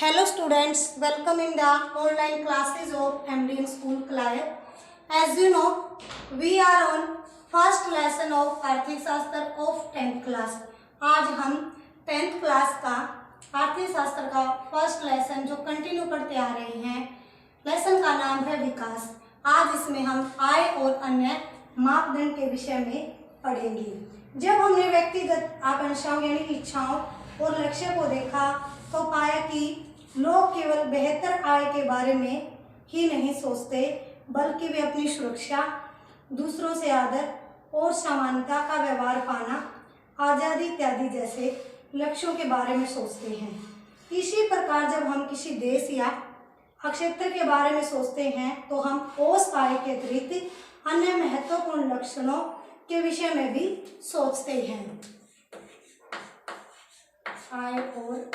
Hello students, welcome in the online classes of MDN School Clive. As you know, we are on first lesson of आर्थिक शास्त्र of 10th class. आज हम 10th class का आर्थिक शास्त्र का first lesson जो कंटिन्यू करते आ रहे हैं, लेसन का नाम है विकास। आज इसमें हम आय और अन्य मापदंड के विषय में पढ़ेंगे। जब हमने व्यक्तिगत आकांक्षाओं यानी इच्छाओं और लक्ष्य को देखा तो पाया कि लोग केवल बेहतर आय के बारे में ही नहीं सोचते, बल्कि वे अपनी सुरक्षा, दूसरों से आदर और समानता का व्यवहार पाना, आज़ादी इत्यादि जैसे लक्ष्यों के बारे में सोचते हैं। इसी प्रकार जब हम किसी देश या क्षेत्र के बारे में सोचते हैं तो हम औसत आय के अतिरिक्त अन्य महत्वपूर्ण लक्षणों के विषय में भी सोचते हैं। आय और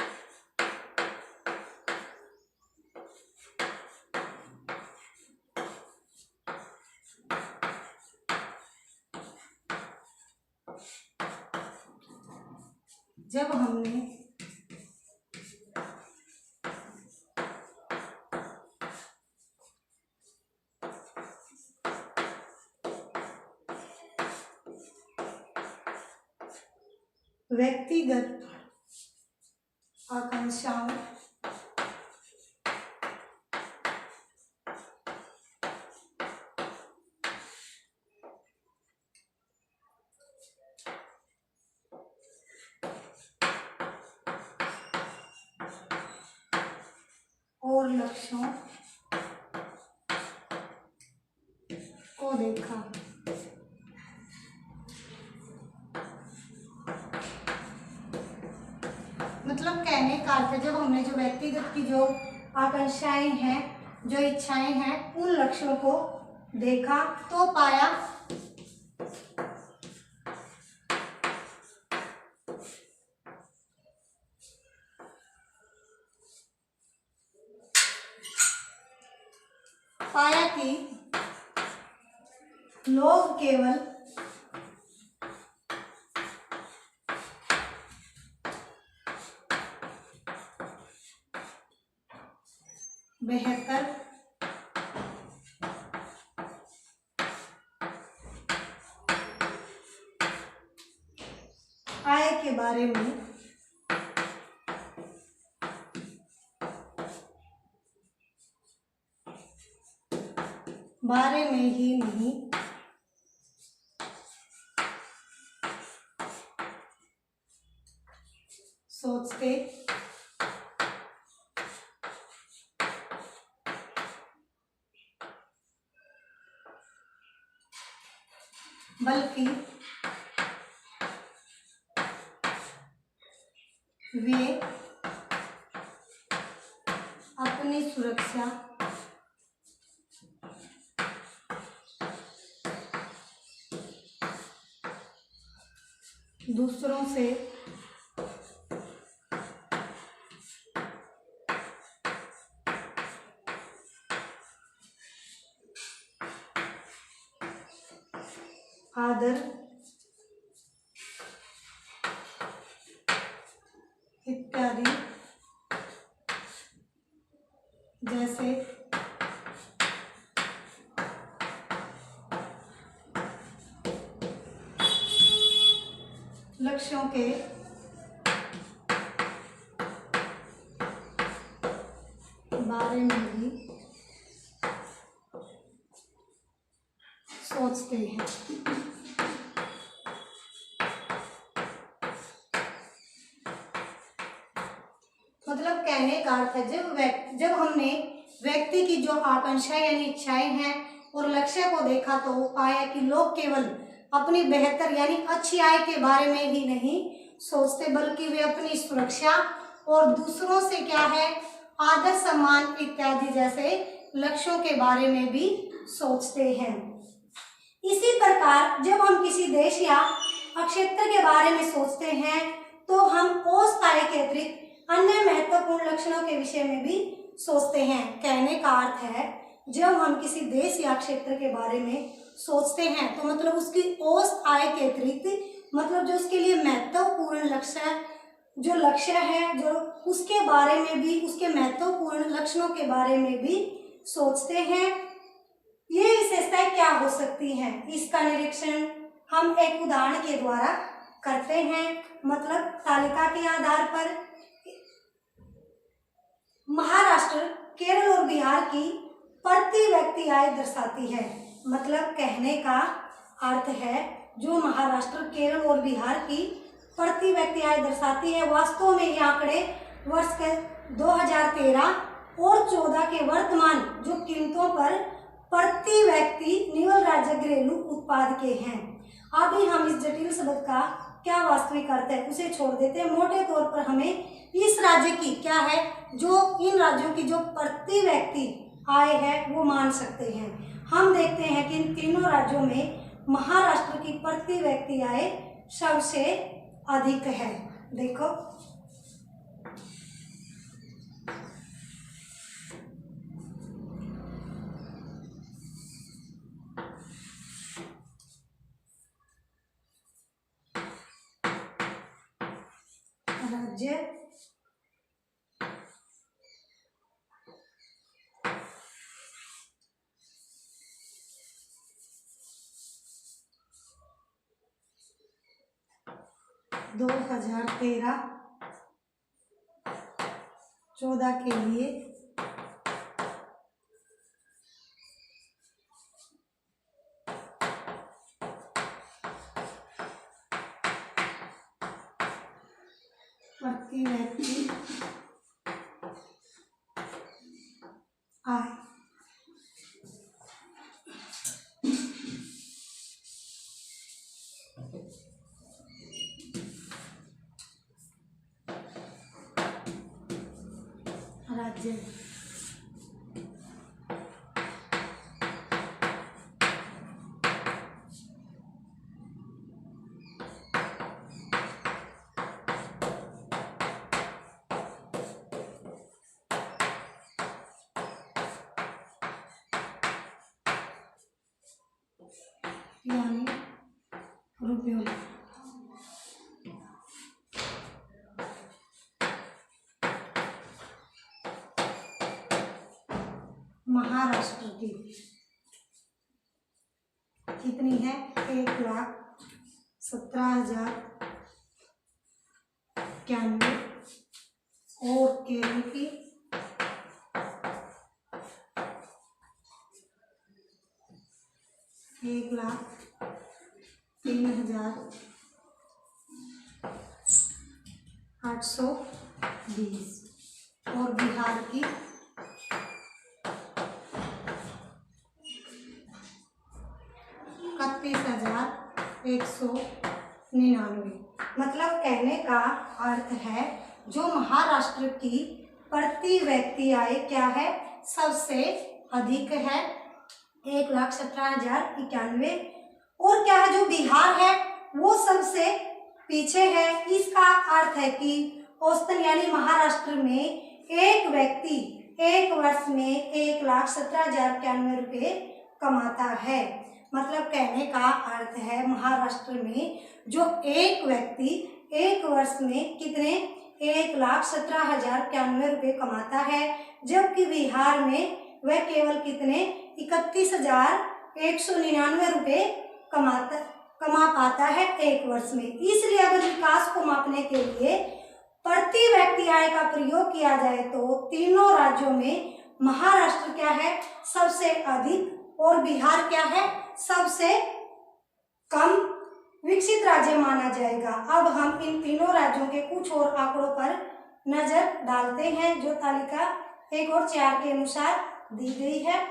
जब हमने व्यक्तिगत आकांक्षाओं और लक्ष्यों को देखा, मतलब कहने का अर्थ है जब हमने जो व्यक्तिगत की जो आकांक्षाएं हैं, जो इच्छाएं हैं, उन लक्ष्यों को देखा तो पाया कि लोग केवल बेहतर आय के बारे में ही नहीं सोचते, बल्कि वे अपनी सुरक्षा, दूसरों से आदर इत्यादि जैसे लक्ष्यों के बारे में भी सोचते हैं। मतलब कहने का अर्थ है जब हमने व्यक्ति की जो आकांक्षाएं यानी इच्छाएं हैं और लक्ष्य को देखा तो पाया कि लोग केवल अपनी बेहतर यानी अच्छी आय के बारे में ही नहीं सोचते, बल्कि वे अपनी सुरक्षा और दूसरों से क्या है आदर सम्मान इत्यादि जैसे लक्ष्यों के बारे में भी सोचते हैं। इसी प्रकार जब हम किसी देश या क्षेत्र के बारे में सोचते हैं तो हम औसत आय के अतिरिक्त अन्य महत्वपूर्ण लक्षणों के विषय में भी सोचते हैं। कहने का अर्थ है जब हम किसी देश या क्षेत्र के बारे में सोचते हैं तो मतलब उसकी औसत आय के अतिरिक्त मतलब जो उसके लिए महत्वपूर्ण लक्ष्य है, जो उसके बारे में भी, उसके महत्वपूर्ण लक्षणों के बारे में भी सोचते हैं। ये विशेषताएं क्या हो सकती हैं, इसका निरीक्षण हम एक उदाहरण के द्वारा करते हैं। मतलब तालिका के आधार पर महाराष्ट्र, केरल और बिहार की प्रति व्यक्ति आय दर्शाती है। मतलब कहने का अर्थ है जो महाराष्ट्र, केरल और बिहार की प्रति व्यक्ति आय दर्शाती है, वास्तव में ये आंकड़े वर्ष के 2013 और 14 के वर्तमान जो कीमतों पर प्रति व्यक्ति निवल राज्य घरेलू उत्पाद के हैं। अभी हम इस जटिल शब्द का क्या वास्तविक अर्थ है उसे छोड़ देते हैं। मोटे तौर पर हमें इस राज्य की क्या है, जो इन राज्यों की जो प्रति व्यक्ति आय है वो मान सकते हैं। हम देखते हैं कि इन तीनों राज्यों में महाराष्ट्र की प्रति व्यक्ति आय सबसे अधिक है। देखो राज्य 2013-14 के लिए प्रति व्यक्ति आय राज्य यानी रुपयों में। महाराष्ट्र की कितनी है, 1,17,091 और केरल की 1,03,820 और बिहार की 31,199। मतलब कहने का अर्थ है जो महाराष्ट्र की प्रति व्यक्ति आय क्या है, सबसे अधिक है, 1,17,091। और क्या है, जो बिहार है वो सबसे पीछे है। इसका अर्थ है कि औसतन यानी महाराष्ट्र में एक व्यक्ति एक वर्ष में 1,17,091 रुपये कमाता है। मतलब कहने का अर्थ है महाराष्ट्र में जो एक व्यक्ति एक वर्ष में कितने 1,17,091 रुपये कमाता है, जबकि बिहार में वह केवल कितने 31,199 रुपये कमा पाता है एक वर्ष में। इसलिए अगर विकास को मापने के लिए प्रति व्यक्ति आय का प्रयोग किया जाए तो तीनों राज्यों में महाराष्ट्र क्या है, सबसे अधिक, और बिहार क्या है, सबसे कम विकसित राज्य माना जाएगा। अब हम इन तीनों राज्यों के कुछ और आंकड़ों पर नजर डालते हैं जो तालिका 1 और 4 के अनुसार दी गई है।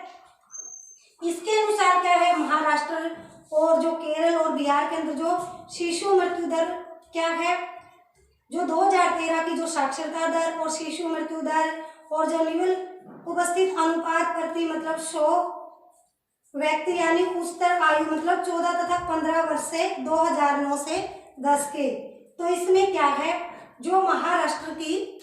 इसके अनुसार क्या है, महाराष्ट्र और जो केरल और बिहार के अंदर जो शिशु मृत्यु दर क्या है, जो 2013 की जो साक्षरता दर और शिशु मृत्यु दर और जो निवल उपस्थित अनुपात प्रति मतलब 100 व्यक्ति यानी उच्चतर आयु मतलब 14 तथा 15 वर्ष से 2009 से 10 के, तो इसमें क्या है, जो महाराष्ट्र की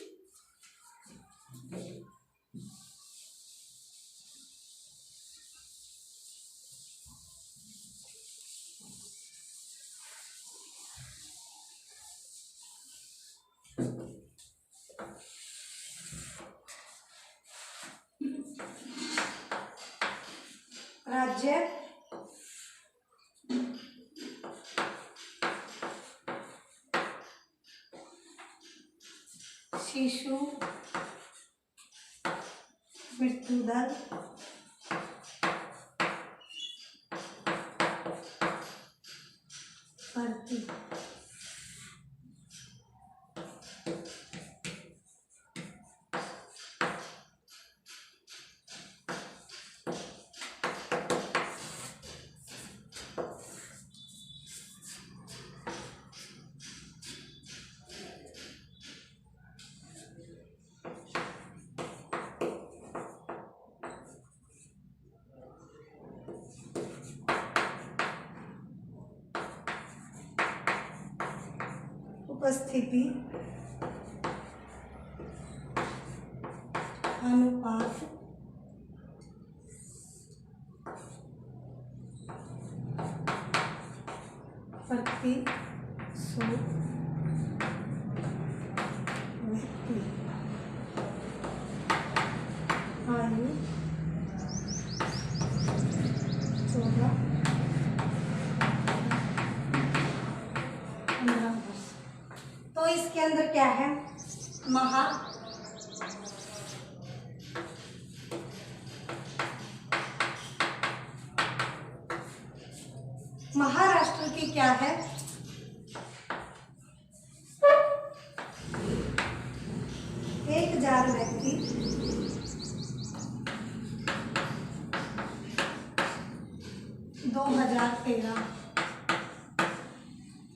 राज्य शिशु मृत्यु दर प्रति उपस्थिति अनुपात प्रति 100 व्यक्ति आयु 14 15 वर्ष। तो इसके अंदर क्या है, महाराष्ट्र की क्या है, 1000 व्यक्ति 2013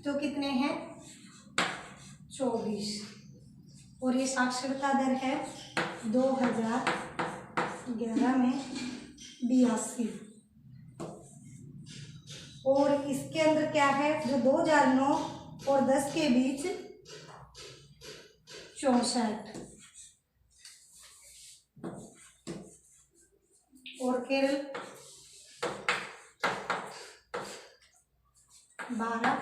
जो कितने हैं 24, और ये साक्षरता दर है 2011 में 82, और इसके अंदर क्या है जो 2009 और 10 के बीच 64, और केरल 12,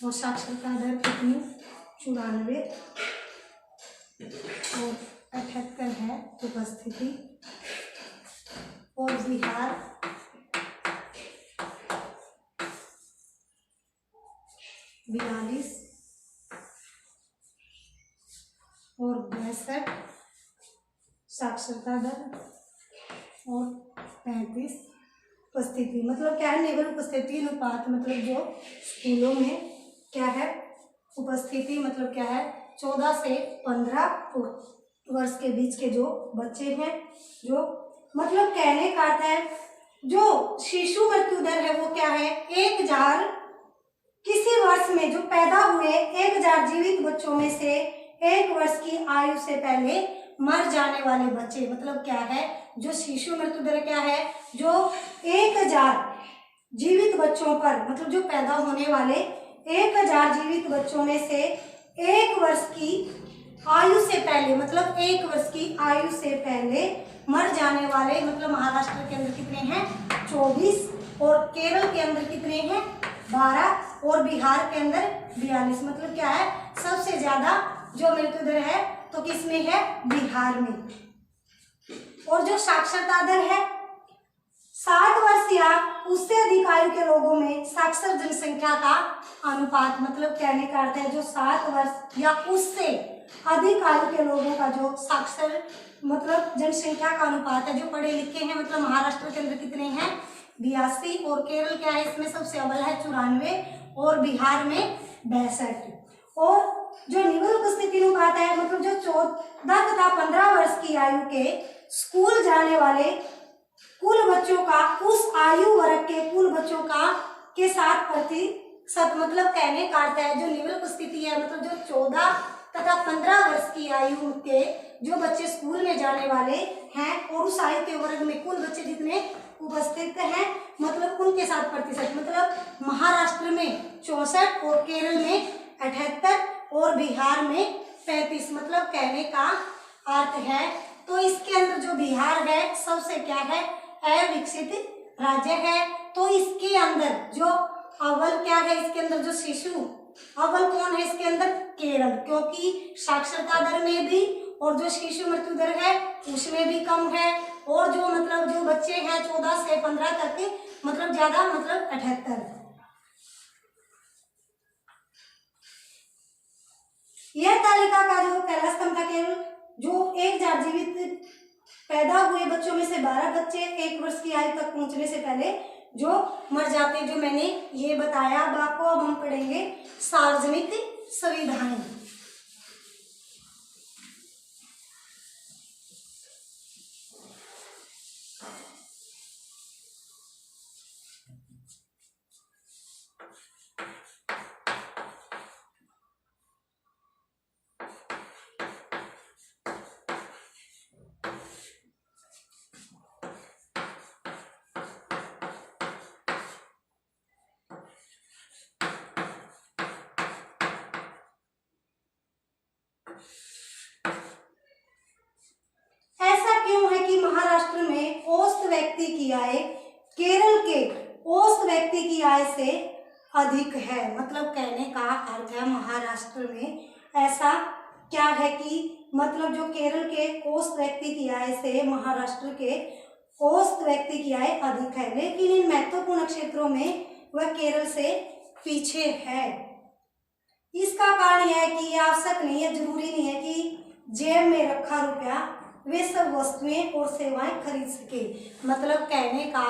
और साक्षरता दर कितनी 94 और 78 है उपस्थिति, और बिहार 42 और 62 साक्षरता दर, और 35 उपस्थिति। मतलब क्या है, निवल उपस्थिति अनुपात मतलब जो स्कूलों में क्या है उपस्थिति मतलब क्या है 14 से 15 वर्ष के बीच के जो बच्चे हैं, जो मतलब कहने का अर्थ है जो शिशु मृत्यु दर है वो क्या है 1000 किसी वर्ष में जो पैदा हुए 1000 जीवित बच्चों में से 1 वर्ष की आयु से पहले मर जाने वाले बच्चे, मतलब क्या है जो शिशु मृत्यु दर क्या है जो 1000 जीवित बच्चों पर मतलब जो पैदा होने वाले 1000 जीवित बच्चों में से 1 वर्ष की आयु से पहले मतलब 1 वर्ष की आयु से पहले मर जाने वाले, मतलब महाराष्ट्र के अंदर कितने हैं 24, और केरल के अंदर कितने हैं 12, और बिहार के अंदर 42। मतलब क्या है सबसे ज्यादा जो मृत्यु दर है तो किसमें है बिहार में। और जो साक्षरता दर है 60 वर्ष या उससे अधिक आयु के लोगों में साक्षर जनसंख्या का अनुपात, मतलब कहने का अर्थ है जो 60 वर्ष या उससे अधिक आयु के लोगों का जो साक्षर मतलब जनसंख्या का अनुपात है, जो पढ़े लिखे हैं, मतलब महाराष्ट्र के अंदर कितने हैं 82, और केरल क्या है इसमें सबसे अव्वल है 94, और बिहार में 62। और जो निम्न उपस्थिति अनुपात है मतलब जो 14 तथा 15 वर्ष की आयु के स्कूल जाने वाले कुल बच्चों का उस आयु वर्ग के कुल बच्चों का के 7%, मतलब कहने का अर्थ है जो निम्न उपस्थिति है मतलब जो 14 तथा 15 वर्ष की आयु के जो बच्चे स्कूल में जाने वाले हैं और उस आयु के वर्ग में कुल बच्चे जितने उपस्थित हैं मतलब उनके 7%, मतलब महाराष्ट्र में 64 और केरल में 78 और बिहार में 35। मतलब कहने का अर्थ है तो इसके अंदर जो बिहार है सबसे क्या है अविकसित राज्य है। तो इसके अंदर जो अव्वल क्या है, इसके अंदर जो शिशु अव्वल कौन है इसके अंदर केरल, क्योंकि साक्षरता दर में भी और जो शिशु मृत्यु दर है उसमें भी कम है। और जो मतलब जो बच्चे हैं 14 से 15 तक के मतलब ज्यादा मतलब 78। यह तालिका का जो पहला स्तंभ था, केवल जो 1000 जीवित पैदा हुए बच्चों में से 12 बच्चे 1 वर्ष की आयु तक पहुंचने से पहले जो मर जाते, जो मैंने ये बताया। अब आपको अब हम पढ़ेंगे सार्वजनिक सुविधाएं। ऐसा क्यों है कि महाराष्ट्र में औसत व्यक्ति की आय केरल के औसत व्यक्ति की आय से अधिक है? मतलब कहने का अर्थ है महाराष्ट्र में ऐसा क्या है कि मतलब जो केरल के औसत व्यक्ति की आय से महाराष्ट्र के औसत व्यक्ति की आय अधिक है, लेकिन इन महत्वपूर्ण क्षेत्रों में वह केरल से पीछे है। इसका कारण यह है कि यह आवश्यक नहीं है, जरूरी नहीं है कि जेब में रखा रुपया वे सब वस्तुएं और सेवाएं खरीद सके। मतलब कहने का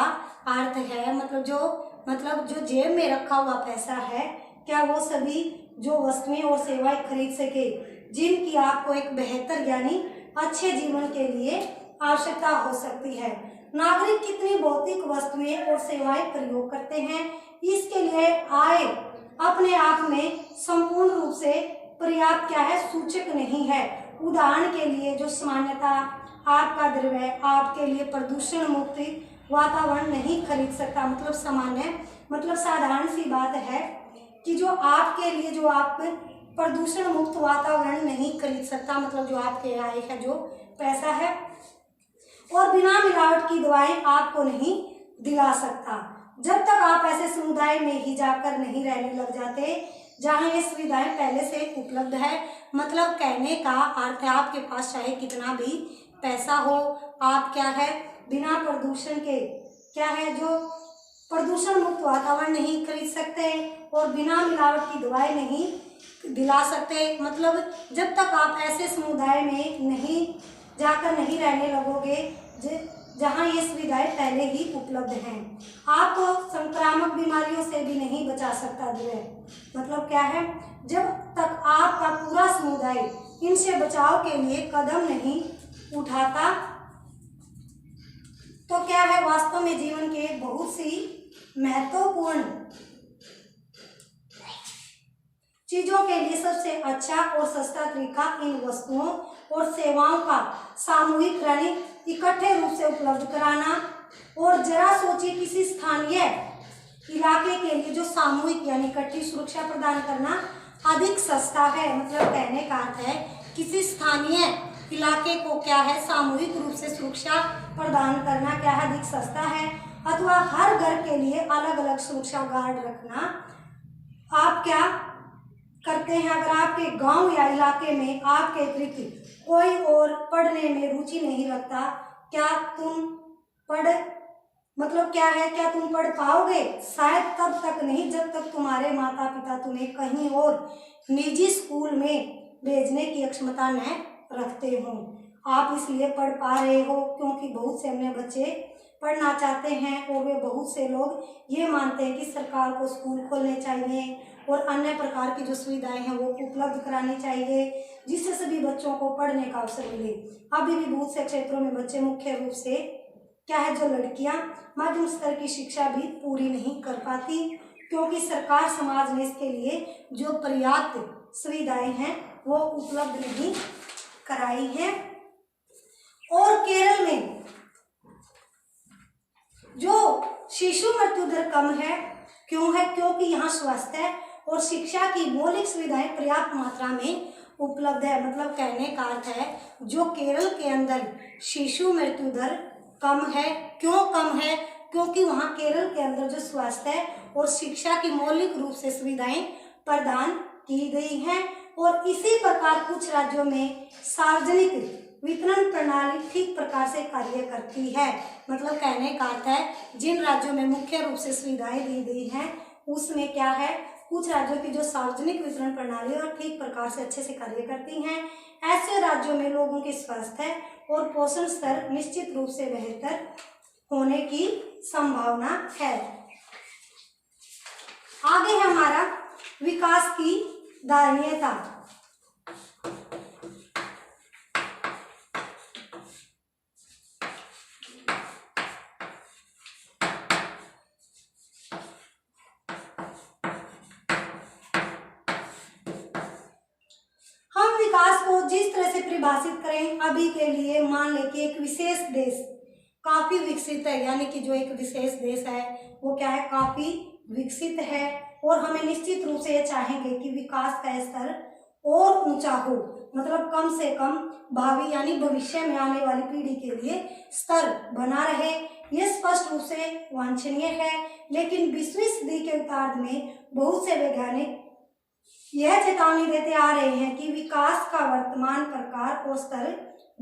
अर्थ है मतलब जो जेब में रखा हुआ पैसा है, क्या वो सभी जो वस्तुएं और सेवाएं खरीद सके जिनकी आपको एक बेहतर यानी अच्छे जीवन के लिए आवश्यकता हो सकती है। नागरिक कितनी भौतिक वस्तुएं और सेवाएं प्रयोग करते हैं, इसके लिए आय अपने आप में संपूर्ण रूप से पर्याप्त क्या है, सूचक नहीं है। उदाहरण के लिए जो सामान्यता आपका द्रव्य आपके लिए प्रदूषण मुक्त वातावरण नहीं खरीद सकता। मतलब सामान्य मतलब साधारण सी बात है कि जो आपके लिए जो आप प्रदूषण मुक्त वातावरण नहीं खरीद सकता, मतलब जो आपके आय है जो पैसा है, और बिना मिलावट की दवाएं आपको नहीं दिला सकता। जब तक आप ऐसे समुदाय में ही जाकर नहीं रहने लग जाते जहाँ ये सुविधाएं पहले से उपलब्ध है। मतलब कहने का अर्थ है आपके पास चाहे कितना भी पैसा हो, आप क्या है बिना प्रदूषण के क्या है जो प्रदूषण मुक्त वातावरण नहीं खरीद सकते और बिना मिलावट की दवाएं नहीं दिला सकते। मतलब जब तक आप ऐसे समुदाय में नहीं जाकर नहीं रहने लगोगे जहाँ ये सुविधाएं पहले ही उपलब्ध हैं। आपको संक्रामक बीमारियों से भी नहीं बचा सकता द्रव्य। मतलब क्या है, जब तक आपका पूरा समुदाय इनसे बचाव के लिए कदम नहीं उठाता तो क्या है वास्तव में जीवन के बहुत सी महत्वपूर्ण चीजों के लिए सबसे अच्छा और सस्ता तरीका इन वस्तुओं और सेवाओं का सामूहिक यानी इकट्ठे रूप से उपलब्ध कराना। और जरा सोचिए किसी स्थानीय इलाके के लिए जो सामूहिक यानी इकट्ठी सुरक्षा प्रदान करना अधिक सस्ता है। मतलब कहने का अर्थ है किसी स्थानीय इलाके को क्या है सामूहिक रूप से सुरक्षा प्रदान करना क्या है अधिक सस्ता है, अथवा हर घर के लिए अलग अलग सुरक्षा गार्ड रखना। आप क्या करते हैं, अगर आपके गांव या इलाके में आपके अतिरिक्त कोई और पढ़ने में रुचि नहीं रखता, क्या तुम क्या तुम पढ़ पाओगे? शायद तब तक नहीं जब तक तुम्हारे माता पिता तुम्हें कहीं और निजी स्कूल में भेजने की क्षमता न रखते हो। आप इसलिए पढ़ पा रहे हो क्योंकि बहुत से अन्य बच्चे पढ़ना चाहते हैं और वे बहुत से लोग ये मानते हैं कि सरकार को स्कूल खोलने चाहिए और अन्य प्रकार की जो सुविधाएं हैं वो उपलब्ध करानी चाहिए जिससे सभी बच्चों को पढ़ने का अवसर मिले। अभी भी बहुत से क्षेत्रों में बच्चे मुख्य रूप से क्या है जो लड़कियां मध्यम स्तर की शिक्षा भी पूरी नहीं कर पाती क्योंकि सरकार समाज ने इसके लिए जो पर्याप्त सुविधाएं हैं वो उपलब्ध नहीं कराई है। और केरल में जो शिशु मृत्यु दर कम है क्यों है? क्योंकि यहाँ स्वास्थ्य और शिक्षा की मौलिक सुविधाएं पर्याप्त मात्रा में उपलब्ध है। मतलब कहने का अर्थ है जो केरल के अंदर शिशु मृत्यु दर कम है। क्यों कम है? क्योंकि वहाँ केरल के अंदर जो स्वास्थ्य और शिक्षा की मौलिक रूप से सुविधाएं प्रदान की गई हैं। और इसी प्रकार कुछ राज्यों में सार्वजनिक वितरण प्रणाली ठीक प्रकार से कार्य करती है। मतलब कहने का अर्थ है जिन राज्यों में मुख्य रूप से सुविधाएं दी गई हैं उसमें क्या है, कुछ राज्यों की जो सार्वजनिक वितरण प्रणाली और ठीक प्रकार से अच्छे से कार्य करती हैं, ऐसे राज्यों में लोगों के स्वास्थ्य और पोषण स्तर निश्चित रूप से बेहतर होने की संभावना है। आगे है हमारा विकास की धारणीयता। हम विकास को जिस तरह से परिभाषित करें, अभी के लिए मान लें कि एक विशेष देश काफी विकसित है, यानी कि जो एक विशेष देश है वो क्या है, काफी विकसित है, और हमें निश्चित रूप से ये चाहेंगे कि विकास का स्तर और ऊंचा हो, मतलब कम से कम भावी यानी भविष्य में आने वाली पीढ़ी के लिए स्तर बना रहे, ये स्पष्ट रूप से वांछनीय है। लेकिन 20वीं सदी के उत्तरार्ध में बहुत से वैज्ञानिक यह चेतावनी देते आ रहे हैं कि विकास का वर्तमान प्रकार और स्तर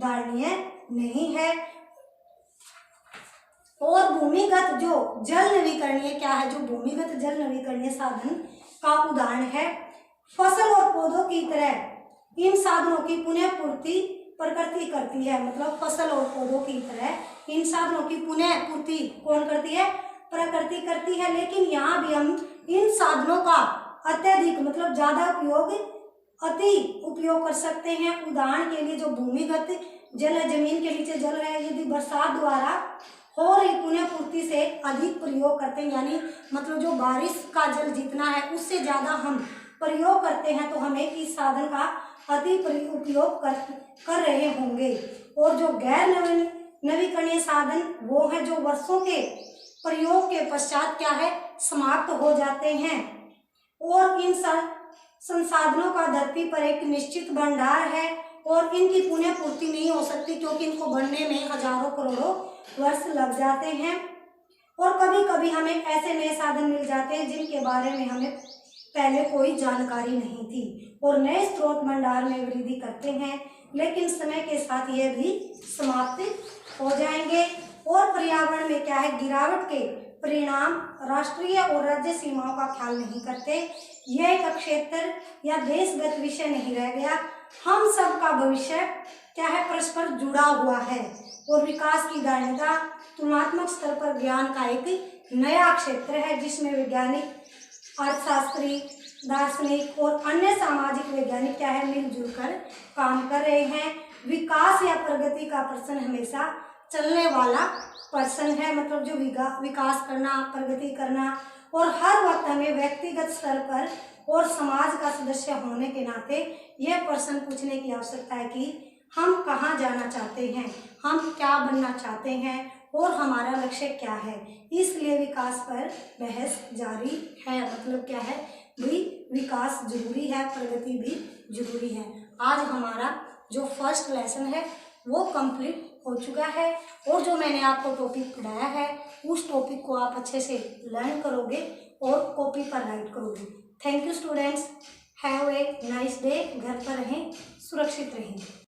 धारणीय नहीं है, और भूमिगत जो जल नवीकरणीय क्या है, जो भूमिगत जल नवीकरणीय साधन का उदाहरण है, फसल और पौधों की तरह इन साधनों की पुनः पूर्ति प्रकृति करती है। मतलब फसल और पौधों की तरह इन साधनों की पुनः पूर्ति कौन करती है, प्रकृति करती है। लेकिन यहाँ भी हम इन साधनों का अत्यधिक मतलब ज्यादा अति उपयोग कर सकते हैं। उदाहरण के लिए जो भूमिगत जल है, जमीन के नीचे जल है, यदि बरसात द्वारा हो रही पुनः पूर्ति से अधिक प्रयोग करते हैं, यानी मतलब जो बारिश का जल जितना है उससे ज्यादा हम प्रयोग करते हैं, तो हमें इस साधन का अति उपयोग कर रहे होंगे। और जो गैर नवीकरणीय साधन वो है जो वर्षों के प्रयोग के पश्चात क्या है, समाप्त हो जाते हैं, और इन संसाधनों का धरती पर एक निश्चित भंडार है और इनकी पुनः पूर्ति नहीं हो सकती, क्योंकि इनको बनने में हजारों करोड़ों वर्ष लग जाते हैं। और कभी कभी हमें ऐसे नए साधन मिल जाते हैं जिनके बारे में हमें पहले कोई जानकारी नहीं थी, और नए स्रोत भंडार में वृद्धि करते हैं, लेकिन समय के साथ यह भी समाप्त हो जाएंगे। और पर्यावरण में क्या है, गिरावट के परिणाम राष्ट्रीय और राज्य सीमाओं का ख्याल नहीं करते। यह एक क्षेत्र या देशगत विषय नहीं रह गया, हम सब का भविष्य क्या है, परस्पर जुड़ा हुआ है। और विकास की धारणा तुलनात्मक स्तर पर ज्ञान का एक नया क्षेत्र है, जिसमें वैज्ञानिक, अर्थशास्त्री, दार्शनिक और अन्य सामाजिक वैज्ञानिक क्या है, मिलजुल कर काम कर रहे हैं। विकास या प्रगति का प्रश्न हमेशा चलने वाला प्रश्न है, मतलब जो विकास करना, प्रगति करना, और हर वक्त हमें व्यक्तिगत स्तर पर और समाज का सदस्य होने के नाते यह प्रश्न पूछने की आवश्यकता है कि हम कहाँ जाना चाहते हैं, हम क्या बनना चाहते हैं और हमारा लक्ष्य क्या है। इसलिए विकास पर बहस जारी है। मतलब क्या है भाई, विकास जरूरी है, प्रगति भी जरूरी है। आज हमारा जो फर्स्ट लेसन है वो कंप्लीट हो चुका है, और जो मैंने आपको टॉपिक पढ़ाया है उस टॉपिक को आप अच्छे से लर्न करोगे और कॉपी पर राइट करोगे। Thank you students, have a nice day. घर पर रहें, सुरक्षित रहें।